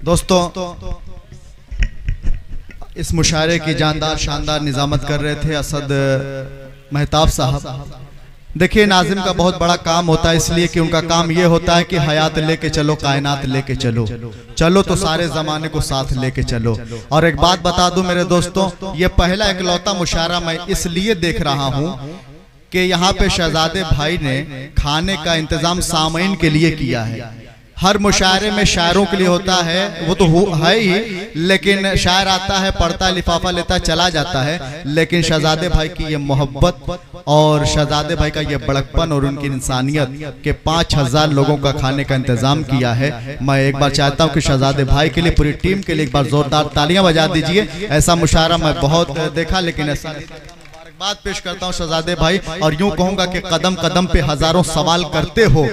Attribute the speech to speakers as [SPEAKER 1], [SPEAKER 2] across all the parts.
[SPEAKER 1] दोस्तों, इस मुशायरे की जानदार शानदार निजामत कर रहे थे असद मेहताब साहब। देखिए, नाजिम का बहुत बड़ा काम होता है, इसलिए कि उनका काम ये होता है कि हयात लेके चलो, कायनात लेके चलो, चलो तो सारे जमाने को साथ लेके चलो। और एक बात बता दूं मेरे दोस्तों, ये पहला इकलौता मुशायरा मैं इसलिए देख रहा हूं कि यहाँ पे शहजादे भाई ने खाने का इंतजाम सामईन के लिए किया है। हर मुशायरे में शायरों के लिए होता है, वो तो है ही, लेकिन शायर आता है, पढ़ता है, लिफाफा लेता है, चला जाता है। लेकिन शहजादे भाई की ये मोहब्बत और शहजादे भाई का ये बड़कपन और उनकी इंसानियत के 5000 लोगों का खाने का इंतजाम किया है। मैं एक बार चाहता हूँ कि शहजादे भाई के लिए, पूरी टीम के लिए एक बार जोरदार तालियां बजा दीजिए। ऐसा मुशायरा मैं बहुत देखा, लेकिन ऐसा बात पेश करता हूं शहजादे भाई, और यूं कहूंगा कि कदम कदम पे हजारों सवाल करते हो,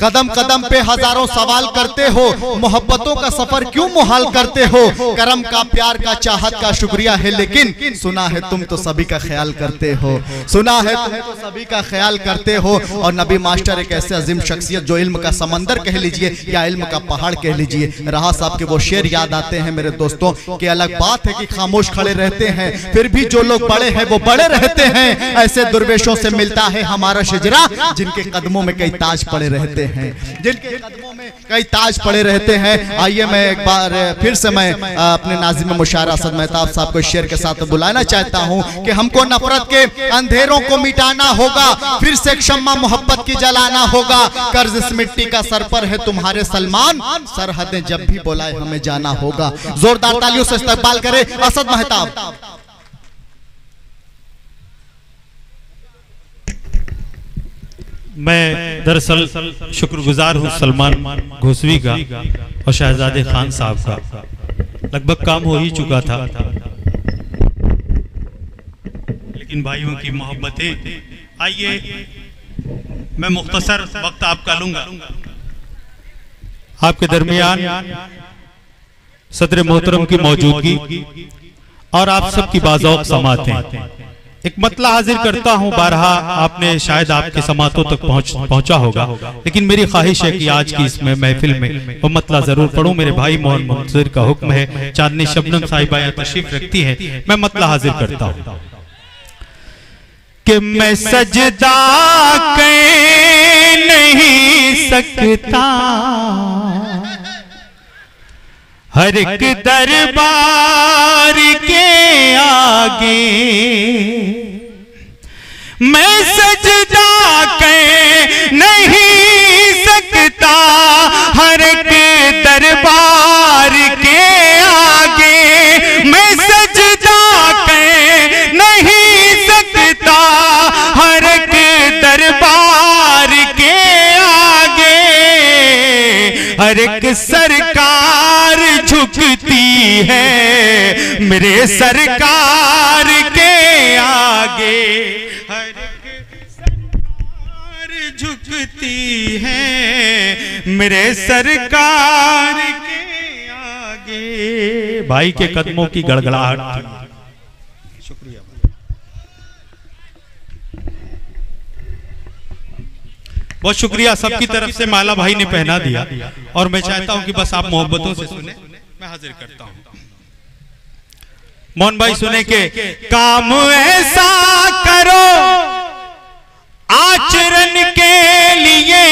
[SPEAKER 1] कदम कदम पे हजारों सवाल करते हो, मोहब्बतों का सफर क्यों मुहाल करते हो। करम का, प्यार का, चाहत का शुक्रिया है, लेकिन सुना है तुम तो सभी का ख्याल करते हो, सुना है तुम तो सभी का ख्याल करते हो। और नबी मास्टर एक ऐसे अजीम शख्सियत जो इल्म का समंदर कह लीजिए या इल्म का पहाड़ कह लीजिए, रहा साहब के वो शेर याद आते हैं मेरे दोस्तों कि अलग बात है कि खामोश खड़े रहते हैं, फिर भी जो लोग बड़े हैं वो बड़े रहते हैं। ऐसे दुर्वेशों से मिलता है हमारा शिजरा, जिनके कदमों में कई ताज पड़े रहते हैं, जिनके कदमों में कई ताज पड़े रहते हैं। आइए मैं एक बार फिर से मैं अपने नाज़िम मुशायरा असद मेहताब साहब को शेर के साथ बुलाना चाहता हूं कि हमको नफरत के अंधेरों को मिटाना होगा, फिर से एक शम्मा मोहब्बत की जलाना होगा। कर्ज इस मिट्टी का सर पर है तुम्हारे सलमान, सरहदें जब भी बुलाए हमें जाना होगा। जोरदार तालियों से इस्तकबाल करें असद मेहताब।
[SPEAKER 2] मैं दरअसल शुक्रगुजार हूँ सलमान घोसवी का और शहजादे खान साहब का। लगभग काम हो ही चुका था, लेकिन भाइयों की मोहब्बतें। आइए मैं मुख्तसर वक्त आपका लूंगा। आपके दरमियान सदर मोहतरम की मौजूदगी और आप सबकी बाज़ौक़ समातें, एक मतला हाजिर करता हूं। बारहा आपने शायद आपके समातों तक पहुंचा होगा, लेकिन मेरी ख्वाहिश है कि आज की इसमें महफिल में वो मतला जरूर पढ़ूं। मेरे भाई मोहन मुंसिर का हुक्म है, चांदनी शबनम साहिबा यहाँ तशरीफ रखती हैं, मैं मतला हाजिर करता हूं कि मैं सजदा कर नहीं सकता हर एक दरबार के आगे, मैं सजदा कर नहीं सकता हर एक दरबार के आगे, मैं सजदा कर नहीं सकता हर एक दरबार के आगे। हर एक सरकार झुकती है मेरे सरकार के आगे, हर एक सरकार झुकती है मेरे सरकार के आगे। भाई के कदमों की गड़गड़ाहट। शुक्रिया। बहुत शुक्रिया सबकी तरफ से। माला भाई ने पहना दिया और मैं चाहता हूं कि बस आप मोहब्बतों से सुने। मैं हाजिर करता हूं मोहन भाई, सुने के काम ऐसा करो आचरण के लिए,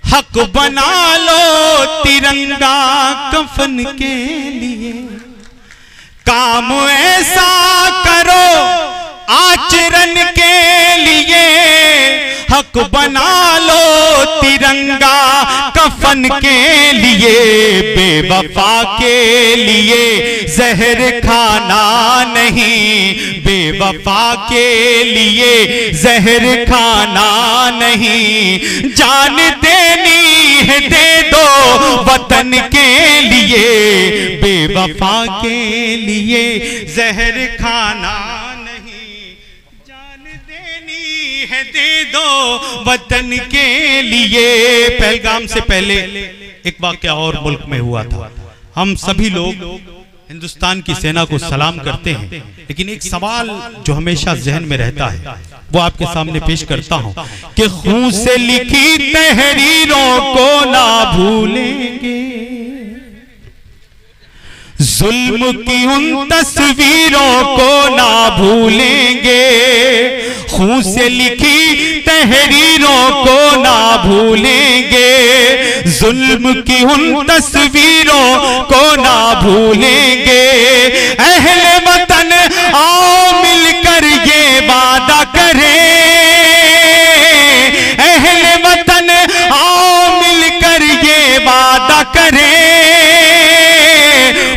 [SPEAKER 2] हक बना लो तिरंगा कफन के लिए। काम ऐसा करो आचरण के लिए, हक बना लो तिरंगा कफन के लिए। बेवफा के लिए जहर खाना नहीं, बेवफा के लिए जहर खाना नहीं। जान देनी है दे दो वतन के लिए, बेवफा के लिए जहर खाना है दे दो वतन के लिए। पहलगाम से पहले एक वाकया और मुल्क में हुआ था। हम सभी लोग हिंदुस्तान की सेना को सलाम करते हैं, लेकिन एक सवाल जो हमेशा जहन में रहता है वो आपके सामने पेश करता हूं कि खून से लिखी तहरीरों को ना भूलेंगे, जुल्म की उन तस्वीरों को ना भूलेंगे, खून से लिखी तहरीरों को ना भूलेंगे, जुल्म की उन तस्वीरों को ना भूलेंगे। अहले वतन आओ मिलकर ये वादा करें, अहले वतन आओ मिलकर ये वादा करें,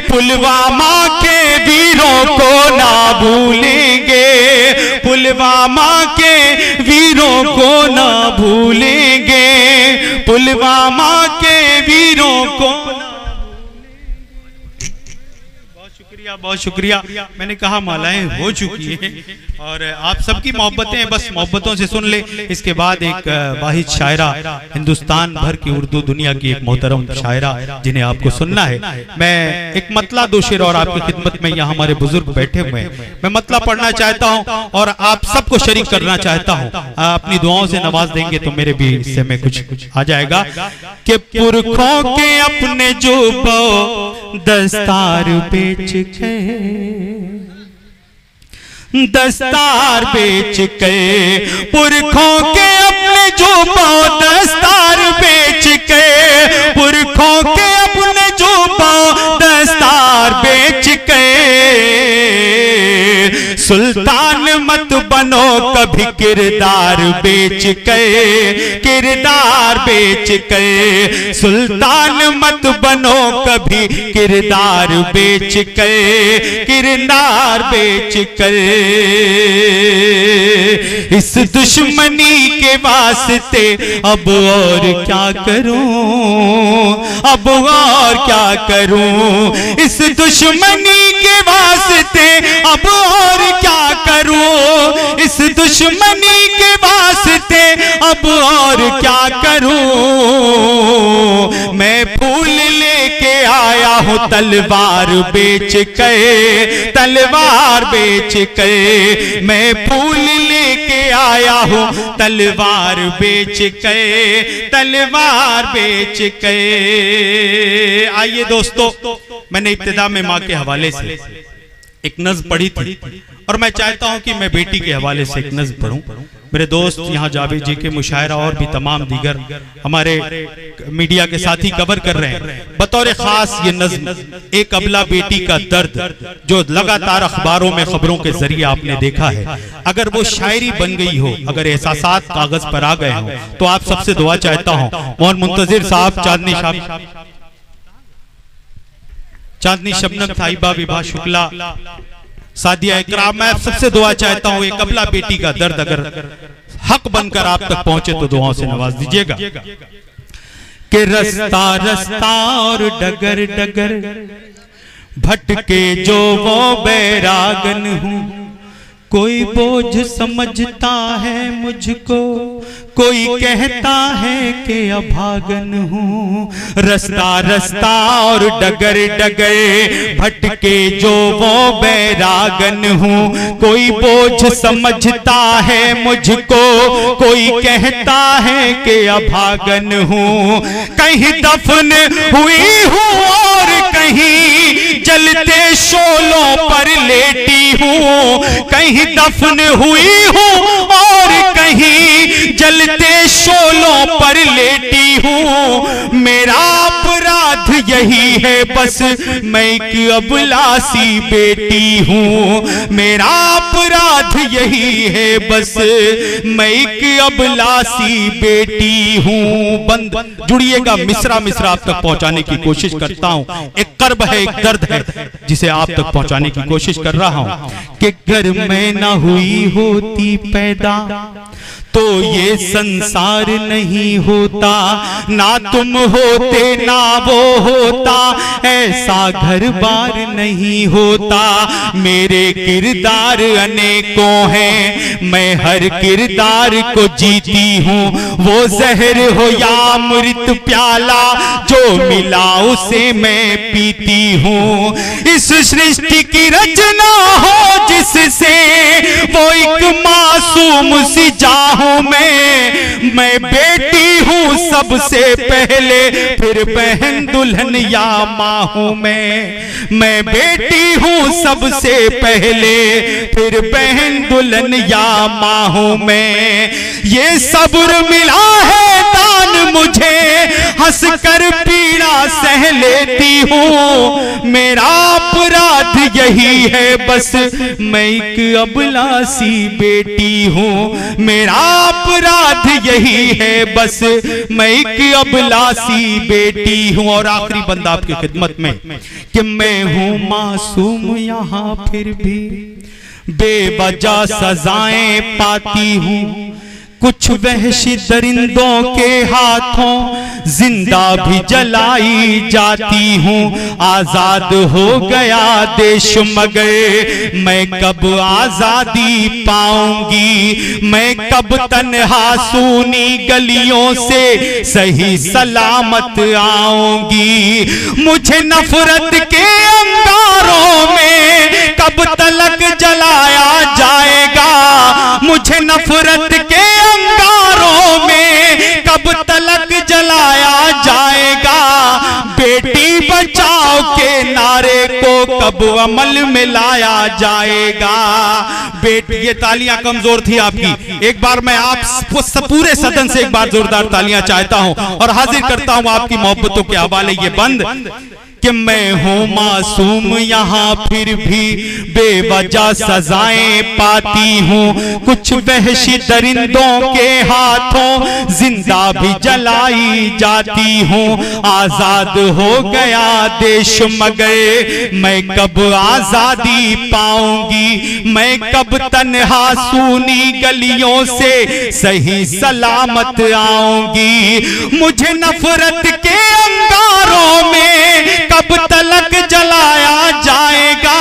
[SPEAKER 2] पुलवामा के वीरों को ना भूलेंगे, पुलवामा के वीरों को ना भूलेंगे, पुलवामा के वीरों को। बहुत शुक्रिया। मैंने कहा मालाएं हो चुकी हैं और आप सबकी मोहब्बतें बस मोहब्बतों से सुन ले। इसके बाद एक वाहिद शायरा, हिंदुस्तान भर की उर्दू दुनिया की एक मोहतरम शायरा जिन्हें आपको सुनना है। मैं एक मतला दो शेर और आपकी खिदमत में, यहाँ हमारे बुजुर्ग बैठे हुए हैं, मैं मतला पढ़ना चाहता हूँ और आप सबको शरीक करना चाहता हूँ। अपनी दुआओं से नवाज देंगे तो मेरे भी हिस्से में कुछ आ जाएगा। कि पुरखों के अपने जो दस्तार बेच के, दस्तार बेच के, पुरखों के अपने जो पाओ दस्तार बेच के, पुरखों के अपने जो पाओ दस्तार बेच के, सुल्तान मत बनो कभी किरदार बेच के, किरदार बेच के, सुल्तान मत बनो कभी किरदार बेच के, किरदार बेच के। इस दुश्मनी के वास्ते अब और क्या करूं, अब और क्या करूं, इस दुश्मनी के वास्ते अब और क्या करूं, इस दुश्मनी के वास्ते अब और क्या करूं, मैं फूल लेके आया हूं तलवार बेच के, तलवार बेच के, मैं फूल लेके आया हूं तलवार बेच के, तलवार बेच के। आइए दोस्तों, मैंने इब्तिदा में माँ के हवाले से एक नज़्म पढ़ी थी और मैं चाहता हूं कि मैं बेटी के हवाले से एक नज़्म पढ़ूं। मेरे दोस्त यहाँ जावेद जी के मुशायरा और भी तमाम दीगर हमारे मीडिया के साथी कवर कर रहे हैं। बतौर खास ये नज़्म एक अबला बेटी का दर्द जो लगातार अखबारों में खबरों के जरिए आपने देखा है, अगर वो शायरी बन गई हो, अगर एहसासात कागज पर आ गए हो, तो आप सबसे दुआ चाहता हूँ मोहन मुंतजिर साहब, चांदनी शबनम साहिबा, विभा शुक्ला, सादिया इकराम, मैं आप सबसे दुआ चाहता हूं एक अबला बेटी का दर्द अगर हक बनकर आप तक पहुंचे तो दुआओं से नवाज दीजिएगा। कि रास्ता रास्ता और डगर डगर भटके जो वो बैरागन हूं, कोई बोझ समझता है मुझको, कोई कहता है कि अभागन हूँ। रास्ता रास्ता और डगर डगर भटके जो वो बैरागन हूँ, कोई बोझ समझता है मुझको, कोई कहता है कि अभागन हूँ। कहीं दफन हुई हूँ और कहीं जलते शोलों पर लेटी हूँ, कहीं दफन हुई हूँ और कहीं जलते शोलों पर लेटी हूँ। मेरा अपराध यही है बस मैं एक अबलासी बेटी हूँ, मेरा अपराध यही है बस मैं एक अबलासी बेटी हूँ। बंद जुड़िएगा, मिसरा मिसरा आप तक पहुँचाने की कोशिश करता हूँ। एक कर्ब है, एक दर्द है जिसे आप तक पहुँचाने की कोशिश कर रहा हूँ। कि घर में ना हुई होती पैदा तो ये संसार नहीं होता, ना तुम होते ना वो होता, ऐसा घर बार नहीं होता। मेरे किरदार अनेकों हैं, मैं हर किरदार को जीती हूँ। वो जहर हो या अमृत प्याला जो मिला उसे मैं पीती हूँ। इस सृष्टि की रचना हो जिससे वो एक माँ मासूम सी जाहूं मैं बेटी हूँ सबसे पहले, फिर बहन दुल्हन या माँ हूँ मैं बेटी हूँ सबसे पहले, फिर बहन दुल्हन या माँ हूँ मैं। ये सब्र मिला है दान मुझे, हंस कर पीड़ा सह लेती हूँ, मेरा अपराध यही है बस मैं एक अबला सी बेटी हूँ, मेरा अपराध यही है बस मैं एक अबला सी बेटी हूँ। और आखिरी बंदा आपकी खिदमत में कि मैं हूँ मासूम यहाँ फिर भी बेवजह सजाएं पाती हूँ, कुछ वहशी दरिंदों के हाथों जिंदा भी जलाई जाती हूँ। आजाद हो गया देश मगर मैं कब आजादी पाऊंगी, मैं कब तन्हा सूनी गलियों से सही सलामत आऊंगी। मुझे नफरत के अंगारों में कब तलक जलाया जाएगा, मुझे नफरत के अंगारों में कब तलक जलाया जाएगा। बेटी बचाओ के नारे को कब अमल में लाया जाएगा। बेटी, ये तालियां कमजोर थी आपकी, एक बार मैं आप पूरे सदन से एक बार जोरदार तालियां चाहता हूं और हाजिर करता हूं आपकी मोहब्बतों के हवाले ये बंद कि मैं हूँ मासूम यहाँ फिर भी बेवजह सजाएं पाती हूँ, कुछ वहशी दरिंदों के हाथों जिंदा भी जलाई जाती हूँ। आजाद हो गया देश मगर मैं कब आजादी पाऊंगी, मैं कब तन्हा सूनी गलियों से सही सलामत आऊंगी। मुझे नफरत के अंगारों में कब तलक जलाया जाएगा,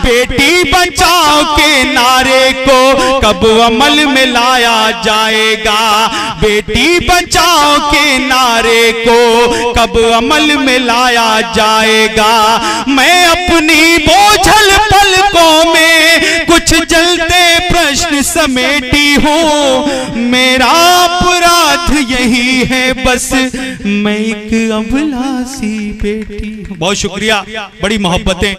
[SPEAKER 2] बेटी बचाओ के नारे को कब अमल में लाया जाएगा, बेटी बचाओ के नारे को कब अमल में लाया जाएगा। मैं अपनी बोझल पलकों में कुछ जलते प्रश्न समेटी हूँ, मेरा अपराध यही है बस मैं एक अबला सी बेटी। बहुत शुक्रिया, बड़ी मोहब्बतें।